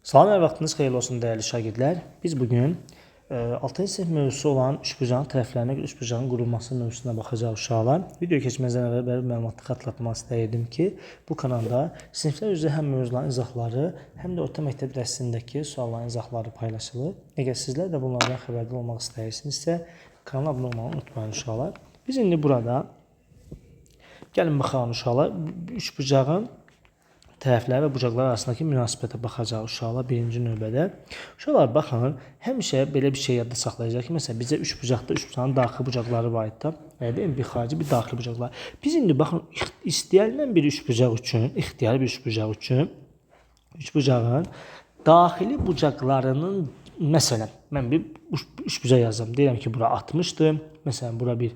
Salam, hər vaxtınız xeyirli olsun dəyərli şagirdlər. Biz bugün 6-cı sinif mövzusu olan üçbucağın tərəflərinə görə üçbucağın qurulması mövzusuna baxacağıq uşaqlar. Video keçməzdən əvvəl belə bir məlumatı xatırlatmaq istəyirdim ki, bu kanalda siniflər üzrə həm mövzuların izahları, həm də orta məktəb dərsindəki sualların izahları paylaşılır. Əgər sizlər də bunlardan xəbərdar olmaq istəyirsinizsə, kanala abunə olmağı unutmayın uşaqlar. Biz indi burada gəlin baxalım uşaqlar, üçbucağın tərəflər və bucaqlar arasındakı münasibətə baxacaq uşaqlar birinci növbədə. Uşaqlar baxın, həmişə belə bir şey yadda saxlayacaq ki, məsələn bizə üçbucaqda üçbucağın daxili bucaqları var idi. Bir xarici, bir daxili bucaqlar. Biz indi baxın istəyilən bir üçbucaq üçün, ixtiyari bir üçbucaq üçün üçbucağın daxili bucaqlarının məsələn mən bir üçbucaq yazdım. Deyirəm ki, bura 60-dır. Məsələn bura bir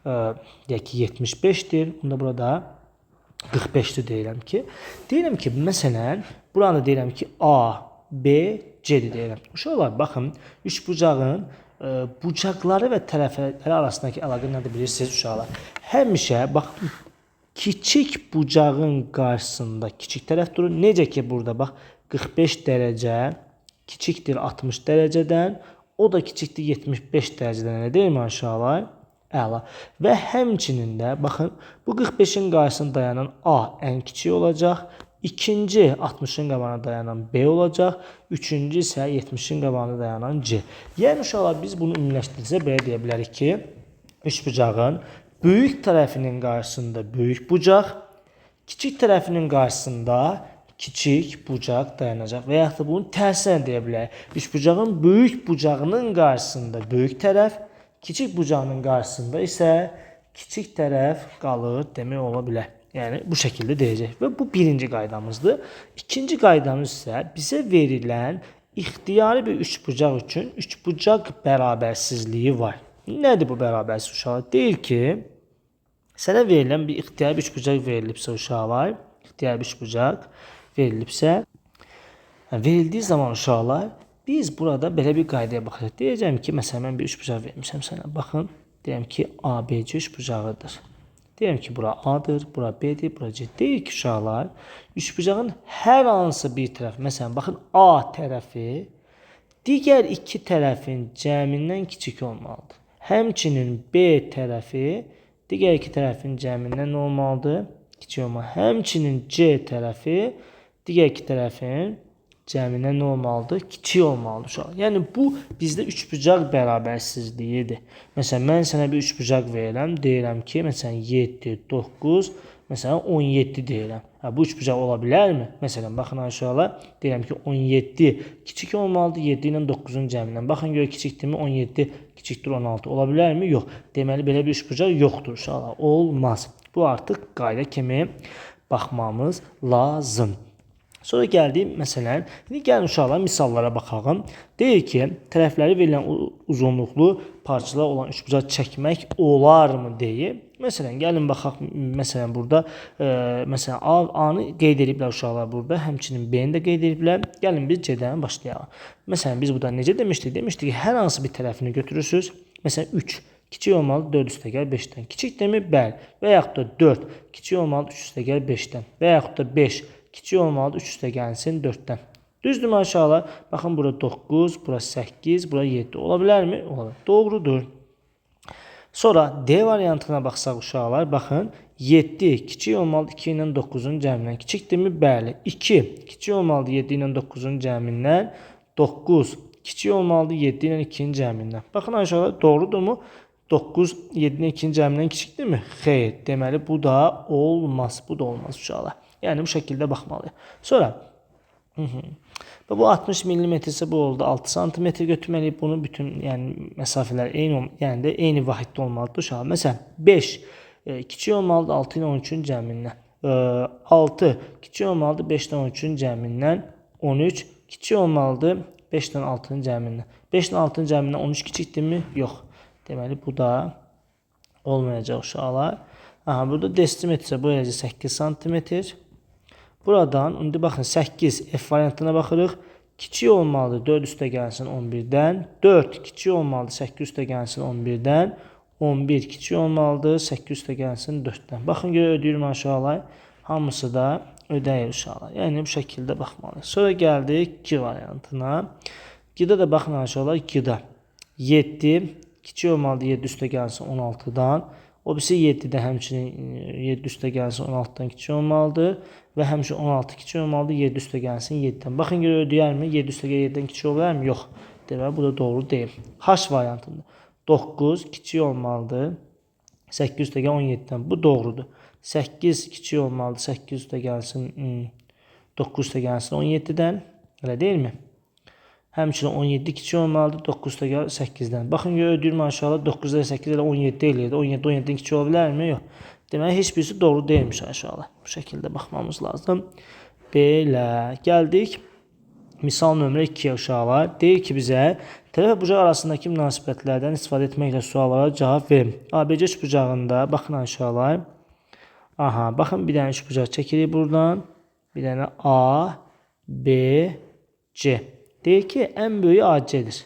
deyək ki 75-dir. Onda burada 45'dir deyirəm ki. Deyirəm ki, məsələn, burada deyirəm ki, A, B, C-dir deyirəm. Uşaqlar, baxın, üçbucağın bucaqları və tərəfləri arasındakı əlaqə nədir bilirsiniz uşaqlar? Həmişə, baxın, kiçik bucağın qarşısında kiçik tərəf durur. Necə ki, burada, bax, 45 dərəcə kiçikdir 60 dərəcədən, o da kiçikdir 75 dərəcədən, nə deyim uşaqlar? Əla. Və həmçinin də baxın bu 45-in qarşısında dayanan A ən kiçik olacaq. İkinci 60-ın qabağına dayanan B olacaq. Üçüncü isə 70-in qabağına dayanan C. Yəni uşaqlar biz bunu ümumiləşdirsə belə deyə bilərik ki, üçbucağın böyük tərəfinin qarşısında böyük bucaq, kiçik tərəfinin qarşısında kiçik bucaq dayanacaq. Və yaxud da bunun tərsinə deyə bilərik. Üçbucağın böyük bucağının qarşısında böyük tərəf, kiçik bucağının qarşısında isə kiçik tərəf qalır demək ola bilər. Yəni bu şəkildə deyəcək və bu birinci qaydamızdır. İkinci qaydamız isə bizə verilən ixtiyari bir üçbucaq üçün üçbucaq bərabərsizliyi var. Nədir bu bərabərsizlik uşaqlar? Deyir ki, sənə verilən bir ixtiyari bir üçbucaq verilibsə uşaqlar, ixtiyari bir üçbucaq verilibsə, verildiyi zaman uşaqlar biz burada belə bir qaydaya baxacaq. Deyəcəm ki, məsələn, mən bir üçbucaq vermişəm sənə. Baxın, deyəm ki, ABC üçbucağıdır. Deyəm ki, bura A'dır, bura B'dir, bura C. Deyir ki, uşaqlar, üçbucağın hər hansı bir tərəfi, məsələn, baxın, A tərəfi digər iki tərəfin cəmindən kiçik olmalıdır. Həmçinin B tərəfi digər iki tərəfin cəmindən nə olmalıdır? Kiçik olmalıdır. Həmçinin C tərəfi digər iki tərəfin cəmindən nə olmalıdır? Kiçik olmalıdır uşaqlar. Yəni bu bizdə üçbucaq bərabərsizliyidir. Məsələn mən sənə bir üçbucaq verirəm, deyirəm ki, məsələn 7, 9, məsələn 17 deyirəm. Bu üçbucaq ola bilərmi? Məsələn baxın uşaqlar, deyirəm ki 17 kiçik olmalıdır 7 ilə 9-un cəmindən. Baxın görə kiçikdirmi? 17 kiçikdir 16. Ola bilərmi? Yox. Deməli belə bir üçbucaq yoxdur uşaqlar. Olmaz. Bu artıq qayda kimi baxmamız lazım. Sonra gəldik, məsələn, indi gəlin uşaqlar misallara baxalım. Deyir ki, tərəfləri verilən uzunluqlu parçalar olan üçbucaq çəkmək olarmı deyir. Məsələn, gəlin baxaq, məsələn, burada, məsələn, A-nı qeyd ediblər uşaqlar burada, həmçinin B-ni də qeyd ediblər. Gəlin biz C-dən başlayalım. Məsələn, biz burada necə demişdik? Demişdik ki, hər hansı bir tərəfini götürürsünüz. Məsələn, 3 kiçik olmalı 4 üstəgəl 5-dən. Kiçik demir? Bəli. Və yaxud da 4 kiçik olmalı 3 üstəgəl 5-dən. Və yaxud da 5 kiçik olmalıdır 3 üstəgəlsin 4-dən. Düzdürmü aşağılar? Baxın bura 9, bura 8, bura 7. Ola bilərmi? Ola. Doğrudur. Sonra D variantına baxsaq uşaqlar, baxın 7 kiçik olmalıdır 2 ilə 9-un cəmindən. Kiçikdirmi? Bəli. 2 kiçik olmalıdır 7 ilə 9-un cəmindən. 9 kiçik olmalıdır 7 ilə 2-nin cəmindən. Baxın aşağılar doğrudurmu? 9 7-nin 2-nin cəmindən kiçikdirmi? Xeyr. Deməli bu da olmaz. Bu da olmaz uşaqlar. Yəni bu şəkildə baxmalıyıq. Sonra bu 60 mm isə bu oldu 6 sm götürməliyik. Bunu bütün yəni məsafələr eyni, yəni də eyni vahiddə olmalıdır uşaqlar. Məsələn 5 kiçik olmalıdır 6 ilə 13-ün cəmindən. 6 kiçik olmalıdır 5 ilə 13-ün cəmindən. 13 kiçik olmalıdır 5 ilə 6-nın cəmindən. 5 ilə 6-nın cəmindən 13 kiçikdirmi? Yox. Deməli bu da olmayacaq uşaqlar. Aha, burada desimetr isə bu eləcə 8 sm. Buradan, indi baxın 8 F variantına baxırıq. Kiçik olmalıdır 4 üstə gəlsin 11-dən. 4 kiçik olmalıdır 8 üstə gəlsin 11-dən. 11 kiçik olmalıdır 8 üstə gəlsin 4-dən. Baxın görə ödəyirəm aşağılar. Hamısı da ödəyir uşaqlar. Yəni bu şəkildə baxmalıyıq. Sonra gəldik G variantına. G-də də baxın uşaqlar, G-də 7 kiçik olmalıdır 7 üstə gəlsin 16-dan. O birisi 7-də həmçinin 7 üstə gəlsin 16-dan kiçik olmalıdır. Və həmçinin 16 kiçik olmalıdır 7 üstə gəlsin 7-dən. Baxın görə ödəyərmi? 7 üstə gəl 7-dən kiçik olarmı? Yox. Demək, bu da doğru deyil. H variantında 9 kiçik olmalıdır 8 üstə gəl 17-dən. Bu doğrudur. 8 kiçik olmalıdır 8 üstə gəlsin 9 üstə gəlsin 17-dən. Elə deyilmi? Həmçinin 17 kiçik olmalıdır 9 üstə gəl 8-dən. Baxın görə ödəyir aşağıda 9 ilə 8 ilə 17 eləyir. 17 17-dən kiçik ola bilərmi? Yox. Deməli heç birisi doğru deyilmiş aşağıda. Bu şəkildə baxmamız lazım. Belə gəldik. Misal nömrə 2-yə uşaqlar. Deyir ki bizə tərəf və bucaq arasındakı münasibətlərdən istifadə etməklə suallara cavab verin. ABC üçbucağında baxın uşaqlar. Aha, baxın bir dənə üçbucaq çəkirik buradan. Bir dənə A, B, C. Deyir ki ən böyüyü AC-dir.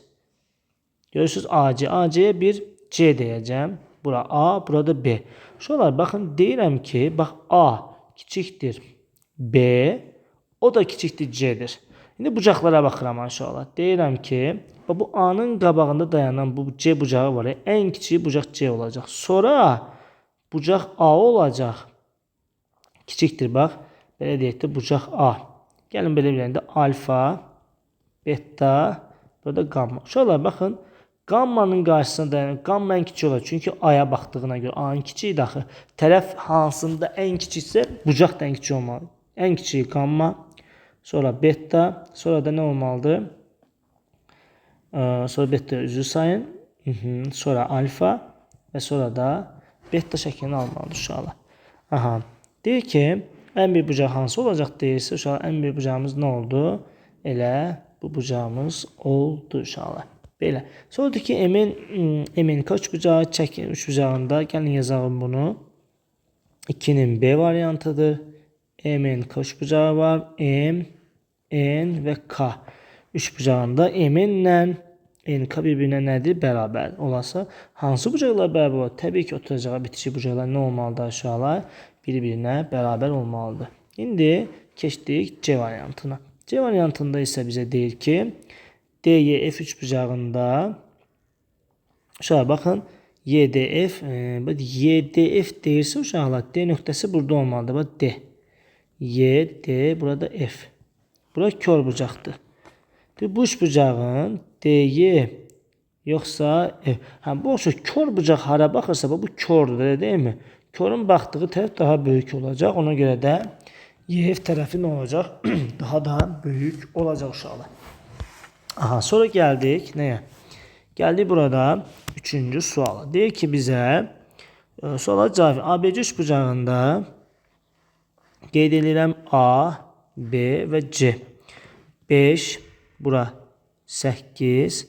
Görürsünüz AC. AC-yə bir C deyəcəm. Bura A, burada B. Uşaqlar baxın deyirəm ki bax A kiçikdir B, o da kiçikdir C-dir. İndi bucaqlara baxıram aşağıda. Deyirəm ki, bu A-nın qabağında dayanan bu C bucağı var. Ən kiçik bucaq C olacaq. Sonra bucaq A olacaq. Kiçikdir bax. Belə deyək də bucaq A. Gəlin belə biləyəndə alfa, beta, burada gamma. Uşaqlar baxın, gammanın qarşısında dayanan gamma ən kiçik olacaq. Çünki A-ya baxdığına görə A-nın kiçiyi daxı. Tərəf hansında ən kiçiksə bucaq da ən kiçik olmalı. Ən kiçiyi gamma. Sonra beta, sonra da nə olmalıdır? Sonra beta üzü sayın. Sonra alfa və sonra da beta şəklini almalıdır uşaqlar. Aha. Deyir ki, ən böyük bucaq hansı olacaq deyirsə, uşaqlar ən böyük bucağımız nə oldu? Elə bu bucağımız oldu uşaqlar. Belə. Sonra deyir ki, MNK üçbucağı çəkin üçbucağında. Gəlin yazalım bunu. 2-nin B variantıdır. MNK üçbucağı var. M, N və K. Üçbucağında MN ilə NK bir-birinə nədir? Bərabər olasa, hansı bucaqlar bərabər olur? Təbii ki, oturacağı bitişik bucaqlar nə olmalıdır aşağılar? Bir-birinə bərabər olmalıdır. İndi keçdik C variantına. C variantında isə bizə deyir ki, DYF üçbucağında uşaqlar baxın, YDF deyirsə uşaqlar D nöqtəsi burada olmalıdır. Bax D. Y, D, burada F. Bura kör bucaqdır. Bu üçbucağın DY yoxsa F. Bu olsa kör bucaq hara baxırsa bu kördür, değil mi? Körün baxdığı tərəf daha böyük olacaq. Ona görə də YF tərəfi nə olacaq? Daha böyük olacaq uşaqlar. Aha, sonra gəldik nəyə? Gəldik burada 3-cü suala. Deyir ki bizə suala cavab ABC üçbucağında qeyd edirəm A, B və C. 5, bura 8,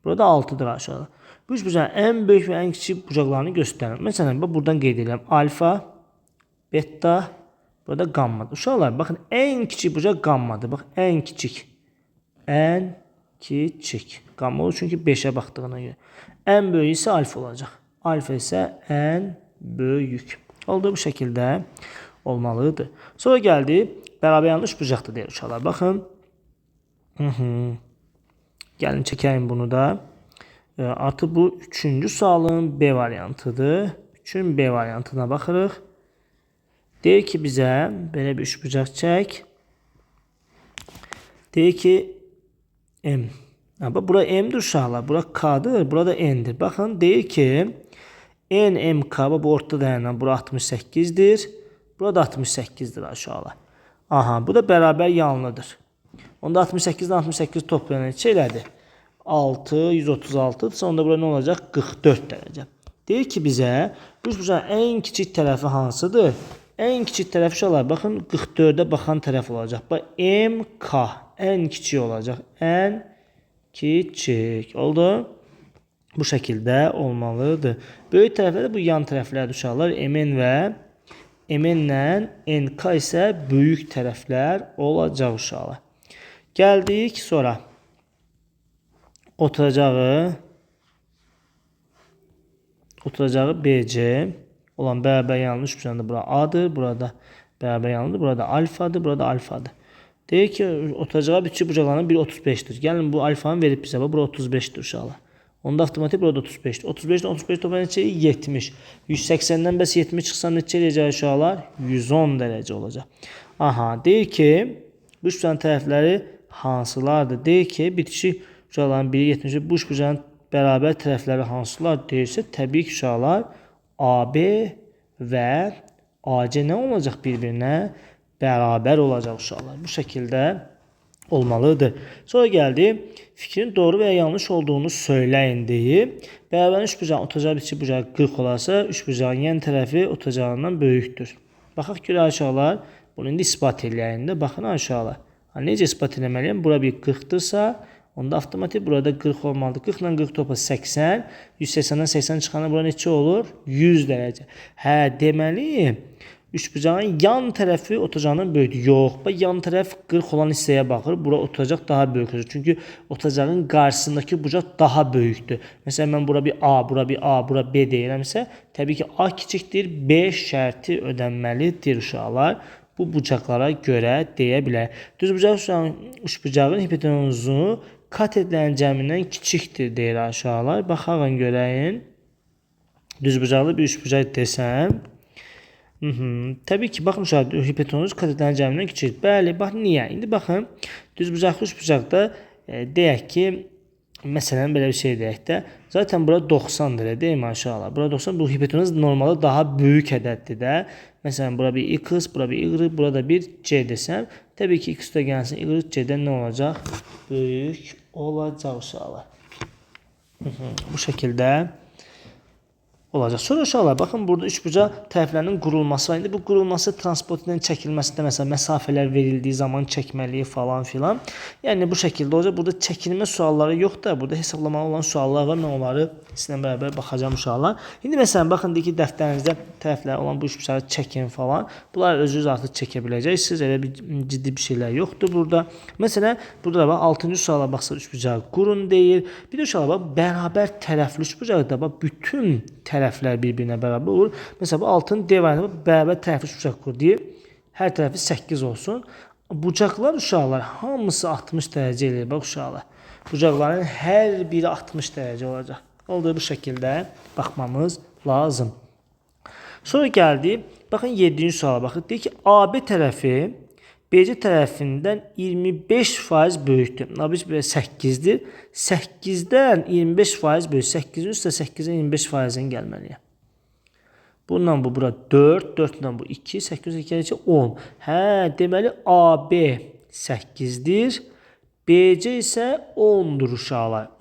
burada 6-dır aşağıda. Bu üçbucağın ən böyük və ən kiçik bucaqlarını göstərir. Məsələn, buradan qeyd edirəm alfa, beta, burada gammadır. Uşaqlar, baxın, ən kiçik bucaq gammadır. Bax, ən kiçik. Ən kiçik. Gamma olur çünki 5-ə baxdığına görə. Ən böyük isə alfa olacaq. Alfa isə ən böyük. Oldu bu şəkildə olmalıdır. Sonra gəldi, bərabər yanlış bucaqdır deyir uşaqlar. Baxın. Gəlin çəkəyim bunu da. Artıq bu 3-cü sualın B variantıdır. 3-ün B variantına baxırıq. Deyir ki bizə belə bir üçbucaq çək. Deyir ki M. Bura M'dir uşaqlar. Bura K'dır. Burada N'dir. Baxın deyir ki N, M, K bu ortada dayanan bura 68'dir. Burada 68'dir aşağılar. Aha, bu da bərabər yanlıdır. Onda 68'den 68 toplayan neçə elədi? 6, 136. Sonunda bura nə olacaq? 44 dərəcə. Deyir ki bizə bu bucağın ən kiçik tərəfi hansıdır? Ən kiçik tərəfi uşaqlar, baxın 44'ə baxan tərəf olacaq. Bax MK ən kiçik olacaq. Ən kiçik. Oldu? Bu şəkildə olmalıdır. Böyük tərəflər də bu yan tərəflərdir uşaqlar. MN və MN ilə NK isə böyük tərəflər olacaq uşaqlar. Gəldik sonra oturacağı BC olan bərabər yanlış bucağında bura A'dır. Burada bərabər yanlıdır. Burada alfadır, burada alfadır. Deyir ki, otacağı bitişik bucaqlarının biri 35'dir. Gəlin bu alfanı verib bizə. Bura 35'dir uşaqlar. Onda avtomatik burada 35'dir. 35'dən 35 toplayın neçə? 70. 180'dən bəs 70 çıxsa neçə eləyəcək uşaqlar? 110 dərəcə olacaq. Aha, deyir ki, bu üçbucağın tərəfləri hansılardır? Deyir ki, bitişik bucaqların biri 70. Bu üçbucağın bərabər tərəfləri hansılar? Deyirsə, təbii ki, uşaqlar AB və AC nə olacaq bir-birinə? Bərabər olacaq uşaqlar. Bu şəkildə olmalıdır. Sonra gəldi, fikrin doğru və ya yanlış olduğunu söyləyin deyib. Bərabərin üçbucağın otacağı bitişik bucağı 40 olarsa, üçbucağın yan tərəfi otacağından böyükdür. Baxaq görə uşaqlar, bunu indi ispat eləyəyin də. Baxın uşaqlar. Necə ispat eləməliyəm? Bura bir 40-dırsa, onda avtomatik burada 40 olmalıdır. 40 ilə 40 topa 80. 180-dən 80 çıxanda bura neçə olur? 100 dərəcə. Hə, deməli, üçbucağın yan tərəfi otacağından böyükdür. Yox, yan tərəf 40 olan hissəyə baxır. Bura otacaq daha böyük olacaq. Çünki otacağın qarşısındakı bucaq daha böyükdür. Məsələn, mən bura bir A, bura bir A, bura B deyirəmsə, təbii ki, A kiçikdir, B şərti ödənməlidir uşaqlar. Bu bucaqlara görə deyə bilər. Düzbucaq üçbucağın hipotenuzu kat edilənin cəmindən kiçikdir deyir uşaqlar. Baxağın görəyin. Düzbucaqlı bir üçbucaq desəm. Təbii ki, baxın uşaqlar, hipotenuz kat edilənin cəmindən kiçikdir. Bəli, bax niyə? İndi baxın, düzbucaqlı üçbucaqda deyək ki, məsələn, belə bir şey deyək də, zaten bura 90-dır, deyil mi aşağılar? Bura 90, bu hipotenuz normalda daha böyük ədəddir də. Məsələn, bura bir x, bura bir y, burada bir c desəm, təbii ki, x da gəlsin, y, c-dən nə olacaq? Böyük olacaq uşaqlar. Bu şəkildə olacaq. Sonra uşaqlar, baxın, burada üçbucaq tərəflərinin qurulması var. İndi bu qurulması transportdan çəkilməsində, məsələn, məsafələr verildiyi zaman çəkməliyi falan filan. Yəni, bu şəkildə olacaq. Burada çəkilmə sualları yoxdur da, burada hesablamalı olan suallar var. Mən onları sizinlə bərabər baxacağım uşaqlar. İndi, məsələn, baxın, deyək ki, dəftərinizdə tərəfləri olan bu üçbucağı çəkin falan. Bunlar özünüz artıq çəkə biləcəksiniz. Elə bir ciddi bir şeylər yoxdur burada. Məsələn, burada da 6-cı suala baxsa üçbucağı qurun deyir. Bir də uşaqlar, bərabər tərəfli üçbucaqda bütün tərəflər bir-birinə bərabər olur. Məsələn, bu 6-nın D variantı bərabər tərəfli üçbucaq qur deyir. Hər tərəfi 8 olsun. Bucaqlar uşaqlar hamısı 60 dərəcə eləyir. Bax uşaqlar. Bucaqların hər biri 60 dərəcə olacaq. Olduğu bu şəkildə baxmamız lazım. Sonra gəldi. Baxın 7-ci suala baxın. Deyir ki, AB tərəfi BC tərəfindən 25% böyükdür. AB 8-dir. 8-dən 25% böyük. 8-in üstə 8-in 25%-in gəlməliyəm. Bundan bu bura 4, 4-dən bu 2, 8, 2, 10. Hə, deməli AB 8-dir. BC isə 10-dur uşaqlar.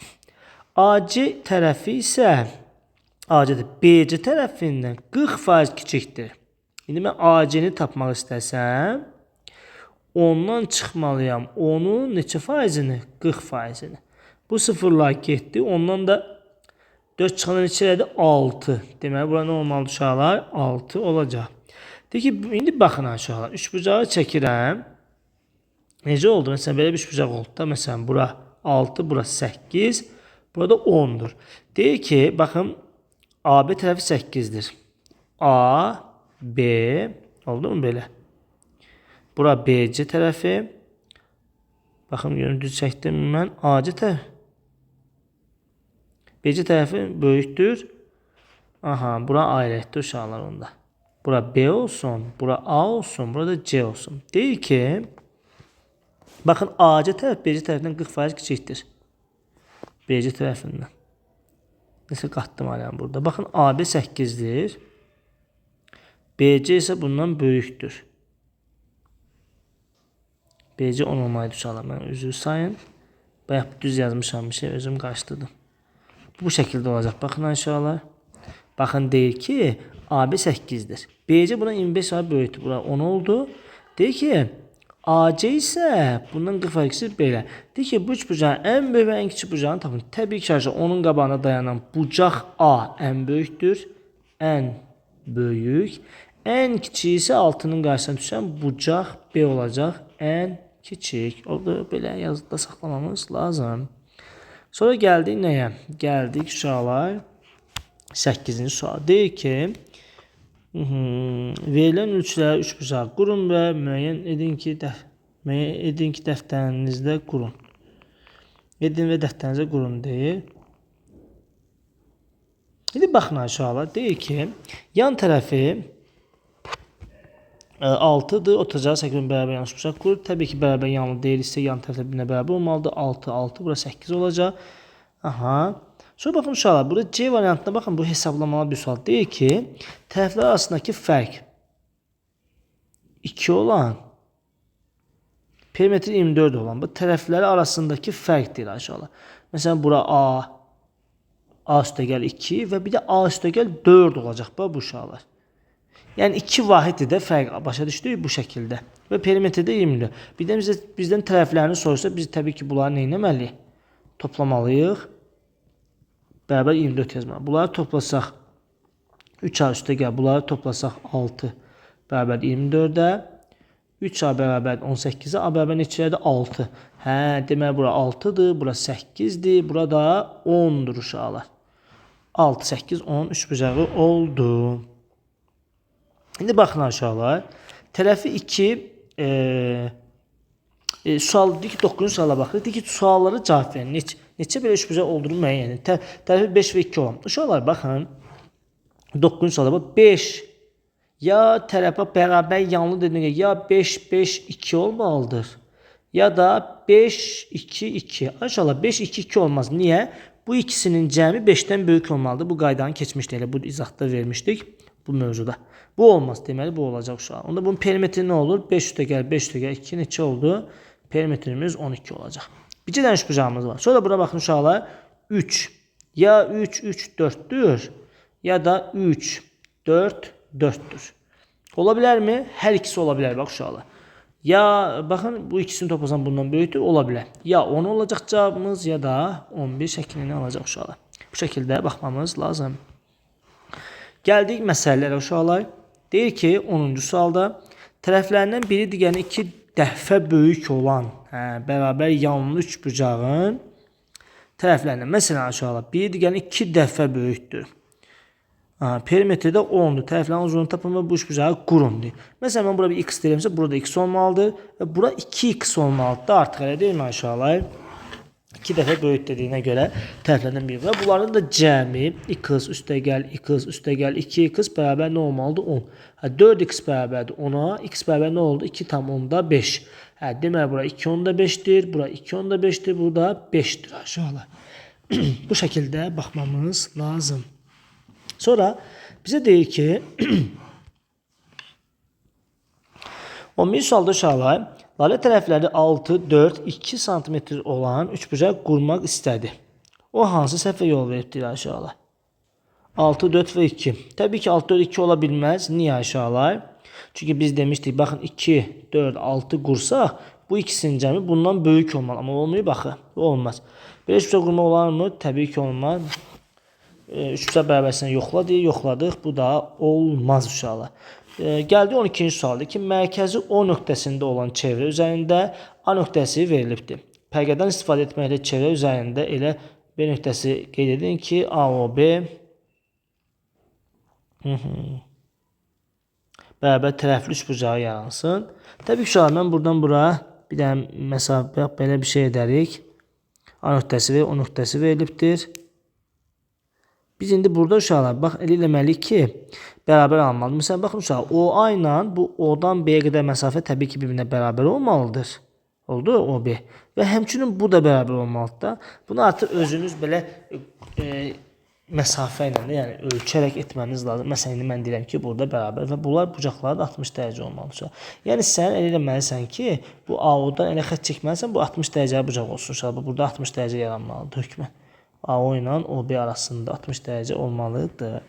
AC tərəfi isə BC tərəfindən 40% kiçikdir. İndi mən AC-ni tapmaq istəsəm, ondan çıxmalıyam. Onun neçə faizini? 40%-ni. Bu sıfırlar getdi. Ondan da 4 çıxandan neçə elədi? 6. Deməli, bura nə olmalıdır uşaqlar? 6 olacaq. Deyək ki, indi baxın uşaqlar. Üçbucağı çəkirəm. Necə oldu? Məsələn, belə bir üçbucaq oldu da. Məsələn, bura 6, bura 8, burada 10-dur. Deyək ki, baxın, AB tərəfi 8-dir. A, B, oldu mu belə? Bura BC tərəfi. Baxın, görün, düz çəkdim mən. AC tərəfi. BC tərəfi böyükdür. Aha, bura ayrətdir uşaqlar onda. Bura B olsun, bura A olsun, burada C olsun. Deyir ki, baxın, AC tərəf BC tərəfindən 40% kiçikdir. BC tərəfindən. Nəsə qatdım aləm burada. Baxın, AB 8-dir. BC isə bundan böyükdür. BC 10 olmaydı uşaqlar. Mən üzrü sayın. Bayaq düz yazmışam bir şey. Özüm qarşıladım. Bu şəkildə olacaq. Baxın uşaqlar. Baxın, deyir ki, AB 8-dir. BC buna 25% böyükdür. Bura 10 oldu. Deyir ki, AC isə bundan 40% belə. Deyir ki, bu üç bucağın ən böyük və ən kiçik bucağını tapın. Təbii ki, onun qabağına dayanan bucaq A ən böyükdür. Ən böyük. Ən kiçik isə altının qarşısına düşən bucaq B olacaq. Ən kiçik. Orada belə yazıda saxlamamız lazım. Sonra gəldik nəyə? Gəldik uşaqlar 8-ci sual. Deyir ki, Verilən ölçüləri üçbucaq qurun və müəyyən edin ki, dəftərinizdə qurun. Edin və dəftərinizə qurun deyir. İndi baxın aşağıda deyir ki, yan tərəfi 6'dır. Otacağı 8 bərabər yanlış bucaq qurur. Təbii ki, bərabər yanlı deyilsə, yan tərəfdə birinə bərabər olmalıdır. 6, 6, bura 8 olacaq. Aha. Sonra baxın uşaqlar, burada C variantına baxın, bu hesablamalı bir sual. Deyir ki, tərəflər arasındakı fərq 2 olan, perimetri 24 olan, bu tərəfləri arasındakı fərq deyir aşağılar. Məsələn, bura A üstəgəl 2 və bir də A üstəgəl 4 olacaq bu uşaqlar. Yəni 2 vahiddir də fərq başa düşdük bu şəkildə. Və perimetrdə 24. Bir də bizdən tərəflərini soruşsa, biz təbii ki, bunları nə etməliyik? Toplamalıyıq. Bərabər 24 yazmalıyıq. Bunları toplasaq 3A üstəgəl, bunları toplasaq 6 bərabər 24-də. 3A bərabər 18-ə, A bərabər neçədir? 6. Hə, demək bura 6-dır, bura 8-dir, bura da 10-dur uşaqlar. 6, 8, 10 üçbucağı oldu. İndi baxın aşağılar. Tərəfi 2 sual deyir ki, 9-cu suala baxırıq. Deyir ki, sualları cavab verin. Neçə belə üçbucaq olduğunu müəyyən edin. Tərəfi 5 və 2 olan. Uşaqlar baxın. 9-cu suala bax 5 ya tərəfə bərabər yanlı dediğine ya 5 5 2 olmalıdır. Ya da 5 2 2. İnşallah 5 2 2 olmaz. Niyə? Bu ikisinin cəmi 5-dən böyük olmalıdır. Bu qaydanı keçmişdik. Elə bu izahda vermişdik bu mövzuda. Bu olmaz. Deməli bu olacaq uşaqlar. Onda bunun perimetri nə olur? 5 üstəgəl 5 üstəgəl 2 neçə oldu? Perimetrimiz 12 olacaq. Bir dənə üçbucağımız var. Sonra bura baxın uşaqlar. 3. Ya 3 3 4'dür ya da 3 4 4'dür. Ola bilərmi? Hər ikisi ola bilər bax uşaqlar. Ya baxın bu ikisini toplasan bundan böyükdür, ola bilər. Ya 10 olacaq cavabımız ya da 11 şəklini alacaq uşaqlar. Bu şəkildə baxmamız lazım. Gəldik məsələlərə uşaqlar. Deyir ki 10-cu sualda tərəflərindən biri digərinə 2 dəfə böyük olan bərabər yanlı üçbucağın tərəflərindən. Məsələn uşaqlar biri digərinə 2 dəfə böyükdür. Perimetrdə 10'dur. Tərəflərin uzunluğunu tapın və bu üçbucağı qurun deyir. Məsələn mən bura bir x deyirəmsə burada x olmalıdır və bura 2x olmalıdır. Artıq elə deyilmi uşaqlar? 2 dəfə böyük dediyinə görə tərəflərdən biri var. Bunların da cəmi x üstəgəl 2x bərabər nə olmalıdır? 10. 4x bərabərdir 10'a. X bərabər nə oldu? 2 tam 10'da 5. Demək bura 2 10'da 5'dir. Bura 2 10'da 5'dir. Bu da 5'dir aşağılar. Bu şəkildə baxmamız lazım. Sonra bizə deyir ki 11 sualda uşaqlar Lalə tərəfləri 6, 4, 2 cm olan üçbucaq qurmaq istədi. O hansı səhvə yol veribdir aşağılar? 6, 4 və 2. Təbii ki 6, 4, 2 ola bilməz. Niyə aşağılar? Çünki biz demişdik, baxın 2, 4, 6 qursaq, bu ikisinin cəmi bundan böyük olmalı. Amma olmuyor, baxın. Bu olmaz. Belə üçbucaq qurmaq olar mı? Təbii ki olmaz. Üçbucaq bərabərsini yoxladıq. Bu da olmaz uşaqlar. Gəldi 12-ci sualda ki, mərkəzi O nöqtəsində olan çevrə üzərində A nöqtəsi verilibdir. Pərgədən istifadə etməklə çevrə üzərində elə B nöqtəsi qeyd edin ki, AOB bərabər tərəfli üçbucağı yaransın. Təbii ki, mən buradan bura bir dənə məsafə belə bir şey edərik. A nöqtəsi və O nöqtəsi verilibdir. Biz indi burada uşaqlar bax eləməliyik ki, bərabər almalı. Məsələn, baxın uşaqlar, OA ilə bu O'dan B'yə qədər məsafə təbii ki, bir-birinə bərabər olmalıdır. Oldu OB. Və həmçinin bu da bərabər olmalıdır da. Bunu artıq özünüz belə məsafə ilə də, yəni ölçərək etməniz lazım. Məsələn, indi mən deyirəm ki, burada bərabər və bunlar bucaqları da 60 dərəcə olmalıdır. Yəni sən elə eləməlisən ki, bu AO'dan elə xətt çəkməlisən, bu 60 dərəcə bucaq olsun uşaqlar. Burada 60 dərəcə yaranmalıdır hökmən. AO ilə OB arasında 60 dərəcə olmalıdır.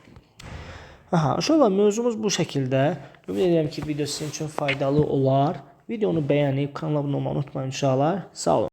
Uşaqlar, mövzumuz bu şəkildə. Ümid edirəm ki, video sizin üçün faydalı olar. Videonu bəyənib kanala abunə olmayı unutmayın uşaqlar. Sağ olun.